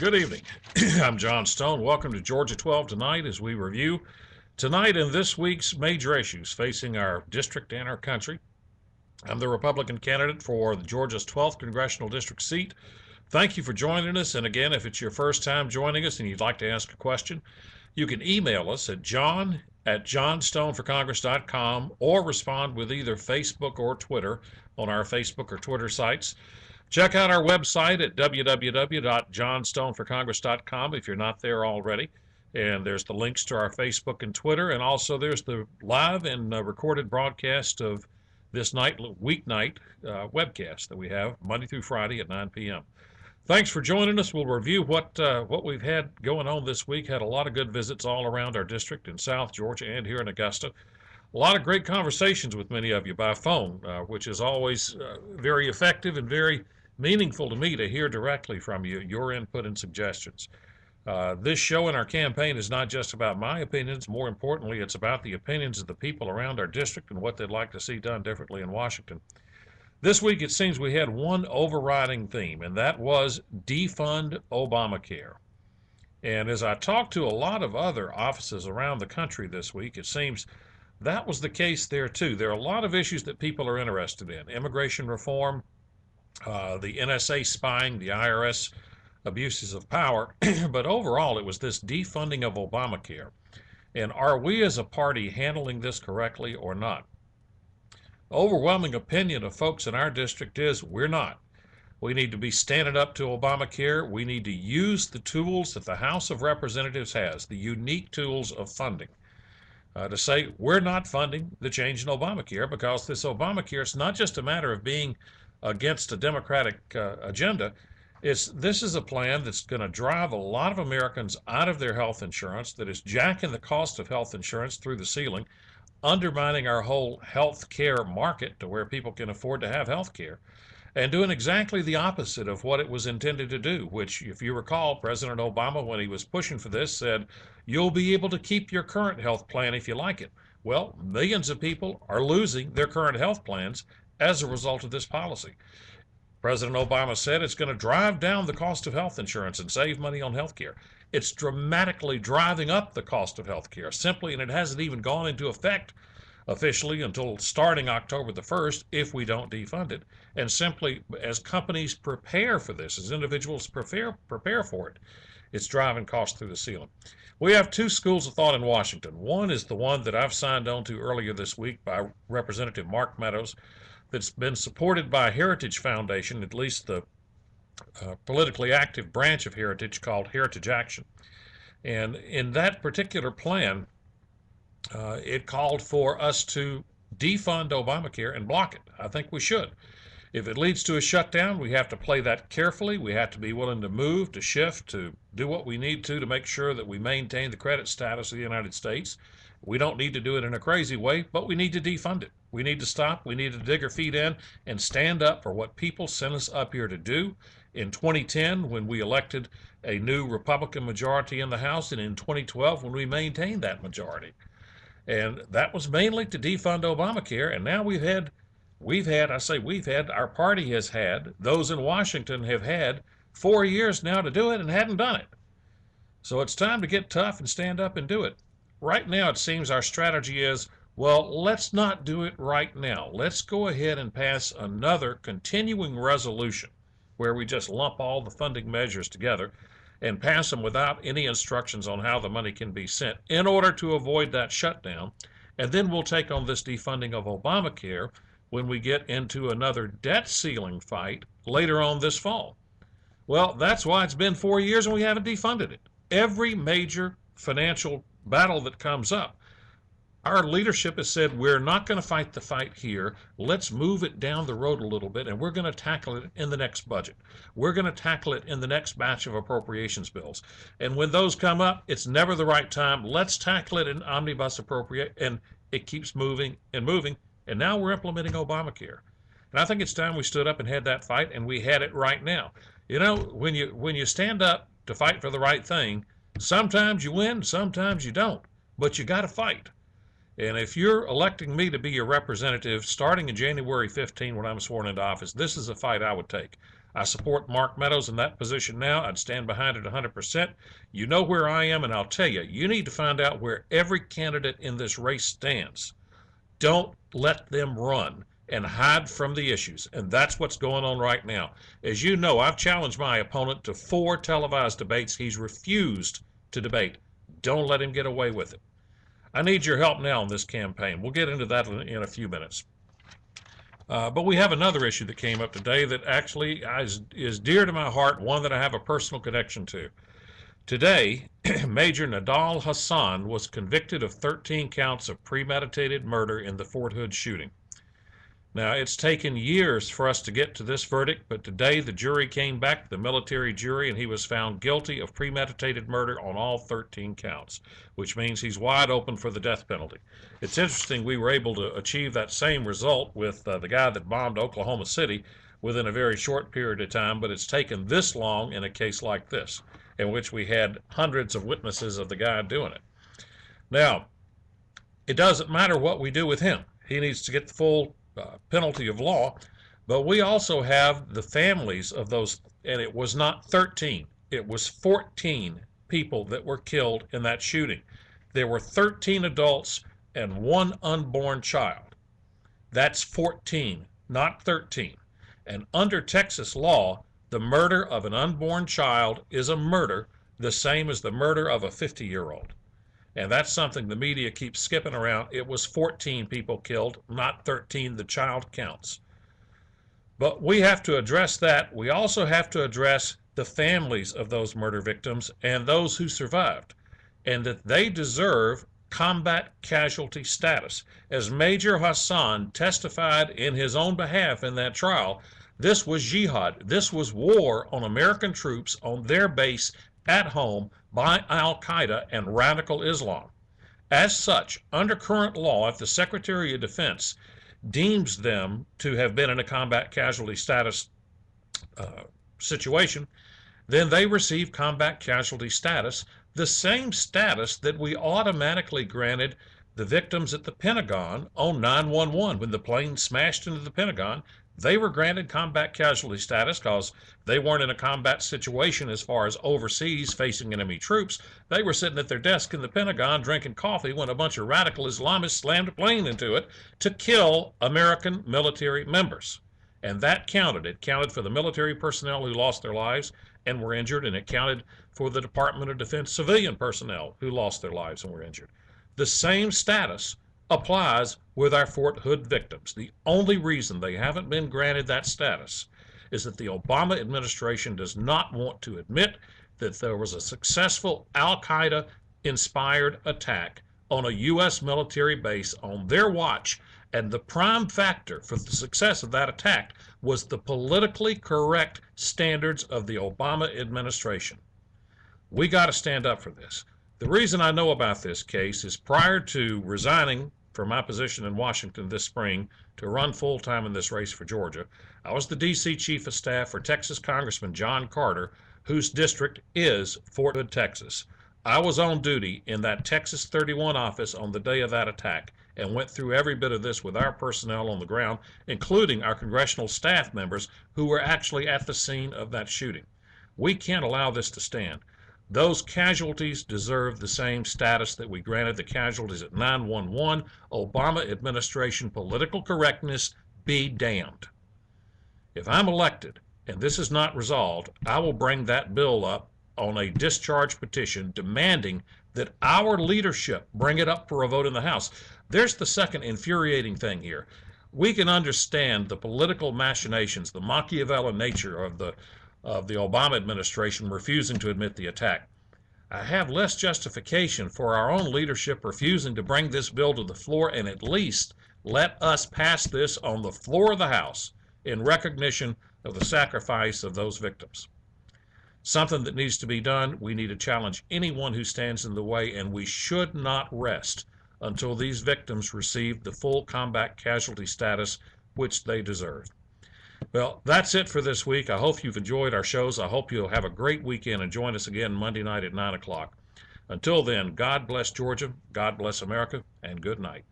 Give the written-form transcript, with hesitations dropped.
Good evening. I'm John Stone. Welcome to GA12 Tonight as we review tonight and this week's major issues facing our district and our country. I'm the Republican candidate for Georgia's 12th congressional district seat. Thank you for joining us. And again, if it's your first time joining us and you'd like to ask a question, you can email us at john@johnstoneforcongress.com or respond with either Facebook or Twitter on our Facebook or Twitter sites. Check out our website at www.johnstoneforcongress.com if you're not there already. And there's the links to our Facebook and Twitter. And also there's the live and recorded broadcast of this weeknight webcast that we have Monday through Friday at 9 p.m. Thanks for joining us. We'll review what we've had going on this week. Had a lot of good visits all around our district in South Georgia and here in Augusta. A lot of great conversations with many of you by phone, which is always very effective and very meaningful to me to hear directly from you, your input and suggestions. This show and our campaign is not just about my opinions. More importantly, it's about the opinions of the people around our district and what they'd like to see done differently in Washington. This week, it seems we had one overriding theme, and that was defund Obamacare. And as I talked to a lot of other offices around the country this week, it seems that was the case there too. There are a lot of issues that people are interested in. Immigration reform, the NSA spying, the IRS abuses of power, but overall it was this defunding of Obamacare. And are we as a party handling this correctly or not? Overwhelming opinion of folks in our district is we're not. We need to be standing up to Obamacare. We need to use the tools that the House of Representatives has, the unique tools of funding, to say we're not funding the change in Obamacare because this Obamacare is not just a matter of being against a Democratic agenda. This is a plan that's going to drive a lot of Americans out of their health insurance, that is jacking the cost of health insurance through the ceiling, undermining our whole health care market to where people can afford to have health care, and doing exactly the opposite of what it was intended to do, which, if you recall, President Obama, when he was pushing for this, said, you'll be able to keep your current health plan if you like it. Well, millions of people are losing their current health plans as a result of this policy. President Obama said it's going to drive down the cost of health insurance and save money on health care. It's dramatically driving up the cost of health care simply, and it hasn't even gone into effect officially until starting October the 1st if we don't defund it. And simply as companies prepare for this, as individuals prepare for it, it's driving costs through the ceiling. We have two schools of thought in Washington. One is the one that I've signed on to earlier this week by Representative Mark Meadows, that's been supported by Heritage Foundation, at least the politically active branch of Heritage called Heritage Action. And in that particular plan, it called for us to defund Obamacare and block it. I think we should. If it leads to a shutdown, we have to play that carefully. We have to be willing to move, to shift, to do what we need to make sure that we maintain the credit status of the United States. We don't need to do it in a crazy way, but we need to defund it. We need to stop. We need to dig our feet in and stand up for what people sent us up here to do. In 2010, when we elected a new Republican majority in the House, and in 2012, when we maintained that majority. And that was mainly to defund Obamacare. And now our party has had, those in Washington have had 4 years now to do it and hadn't done it. So it's time to get tough and stand up and do it. Right now, it seems our strategy is, well, let's not do it right now. Let's go ahead and pass another continuing resolution where we just lump all the funding measures together and pass them without any instructions on how the money can be sent in order to avoid that shutdown. And then we'll take on this defunding of Obamacare when we get into another debt ceiling fight later on this fall. Well, that's why it's been 4 years and we haven't defunded it. Every major financial battle that comes up, our leadership has said, we're not going to fight the fight here. Let's move it down the road a little bit, and we're going to tackle it in the next budget. We're going to tackle it in the next batch of appropriations bills. And when those come up, it's never the right time. Let's tackle it in omnibus appropriate, and it keeps moving and moving. And now we're implementing Obamacare. And I think it's time we stood up and had that fight, and we had it right now. You know, when you stand up to fight for the right thing, sometimes you win, sometimes you don't, but you got to fight. And if you're electing me to be your representative starting in January 15 when I'm sworn into office, this is a fight I would take. I support Mark Meadows in that position now. I'd stand behind it 100%. You know where I am, and I'll tell you, you need to find out where every candidate in this race stands. Don't let them run and hide from the issues. And that's what's going on right now. As you know, I've challenged my opponent to 4 televised debates. He's refused to debate. Don't let him get away with it. I need your help now in this campaign. We'll get into that in a few minutes. But we have another issue that came up today that actually is dear to my heart, one that I have a personal connection to. Today, Major Nadal Hassan was convicted of 13 counts of premeditated murder in the Fort Hood shooting. Now, it's taken years for us to get to this verdict, but today the jury came back, the military jury, and he was found guilty of premeditated murder on all 13 counts, which means he's wide open for the death penalty. It's interesting we were able to achieve that same result with the guy that bombed Oklahoma City within a very short period of time, but it's taken this long in a case like this, in which we had hundreds of witnesses of the guy doing it. Now, it doesn't matter what we do with him. He needs to get the full penalty of law, but we also have the families of those, and it was not 13, it was 14 people that were killed in that shooting. There were 13 adults and 1 unborn child. That's 14, not 13. And under Texas law, the murder of an unborn child is a murder, the same as the murder of a 50-year-old. And that's something the media keeps skipping around. It was 14 people killed, not 13. The child counts. But we have to address that. We also have to address the families of those murder victims and those who survived, and that they deserve combat casualty status. As Major Hassan testified in his own behalf in that trial, this was jihad. This was war on American troops on their base at home by Al-Qaeda and radical Islam. As such, under current law, if the Secretary of Defense deems them to have been in a combat casualty status situation, then they receive combat casualty status, the same status that we automatically granted the victims at the Pentagon on 9/11 when the plane smashed into the Pentagon. They were granted combat casualty status because they weren't in a combat situation as far as overseas facing enemy troops. They were sitting at their desk in the Pentagon drinking coffee when a bunch of radical Islamists slammed a plane into it to kill American military members. And that counted. It counted for the military personnel who lost their lives and were injured, and it counted for the Department of Defense civilian personnel who lost their lives and were injured. The same status applies with our Fort Hood victims. The only reason they haven't been granted that status is that the Obama administration does not want to admit that there was a successful Al-Qaeda inspired attack on a U.S. military base on their watch, and the prime factor for the success of that attack was the politically correct standards of the Obama administration. We got to stand up for this. The reason I know about this case is prior to resigning from my position in Washington this spring to run full-time in this race for Georgia, I was the D.C. Chief of Staff for Texas Congressman John Carter, whose district is Fort Hood, Texas. I was on duty in that Texas 31 office on the day of that attack and went through every bit of this with our personnel on the ground, including our congressional staff members who were actually at the scene of that shooting. We can't allow this to stand. Those casualties deserve the same status that we granted the casualties at 9/11. Obama administration political correctness be damned. If I'm elected and this is not resolved, I will bring that bill up on a discharge petition demanding that our leadership bring it up for a vote in the House. There's the second infuriating thing here. We can understand the political machinations, the Machiavellian nature of the Obama administration refusing to admit the attack. I have less justification for our own leadership refusing to bring this bill to the floor and at least let us pass this on the floor of the House in recognition of the sacrifice of those victims. Something that needs to be done. We need to challenge anyone who stands in the way, and we should not rest until these victims receive the full combat casualty status which they deserve. Well, that's it for this week. I hope you've enjoyed our shows. I hope you'll have a great weekend and join us again Monday night at 9 o'clock. Until then, God bless Georgia, God bless America, and good night.